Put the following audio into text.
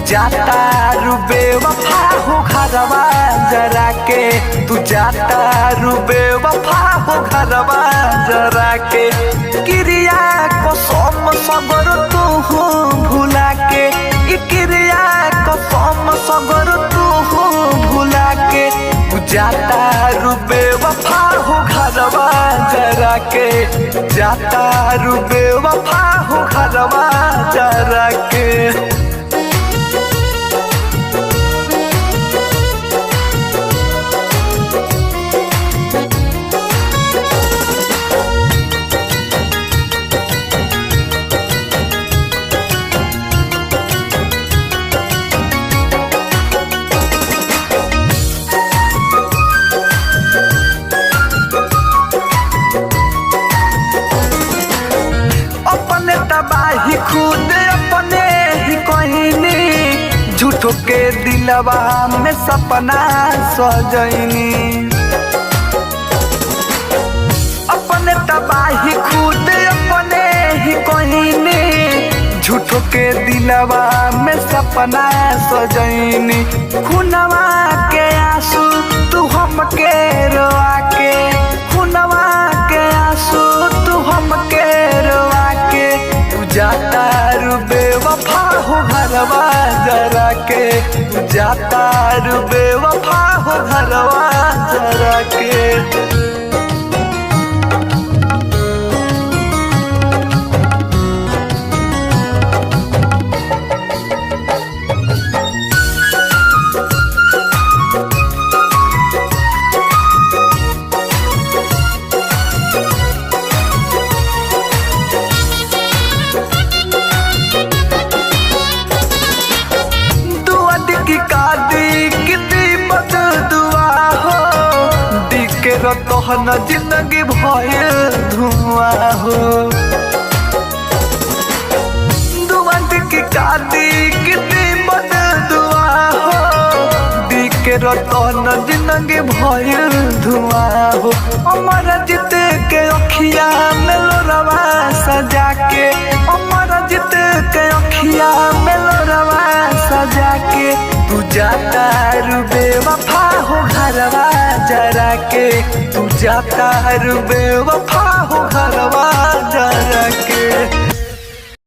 जाता रुबे वफा हो घरवा जरा के, तू जाता रुबे वफा हो घरवा जरा के। क्रिया को सोम सगर तू भुला के, क्रिया को सोम सगर तू भुला के। तू जाता रुबे वफा हो घरवा जरा के, जाता रुबे वफा हो घरवा जरा के। तबाही खुद अपने ही कहनी, झूठो के दिलवा में सपना सजनी। अपने तबाही खुद अपने ही कहनी, झूठो के दिलवा में सपना सजनी। खुनवा के आंसू तू हमके रोआ के, खुनवा के आंसू तू हमके रोआ के। जाता रुबे वफा हो घरवा जरा के, जाता रुबे वफा हो घरवा जरा के। तोहन जिंदगी भयल धुआं हो, दुआत की कादी कितनी बद दुआ हो। दी के तोहन जिंदगी भयल धुआं हो। अमर जित के अखिया में लोरवा सजा के, अमर जित के अखिया में लोरवा सजा के। तू जाता रुबे वफा हो घरवा जरा के, तू जाता रुबे वफा हो घरवा जरा के।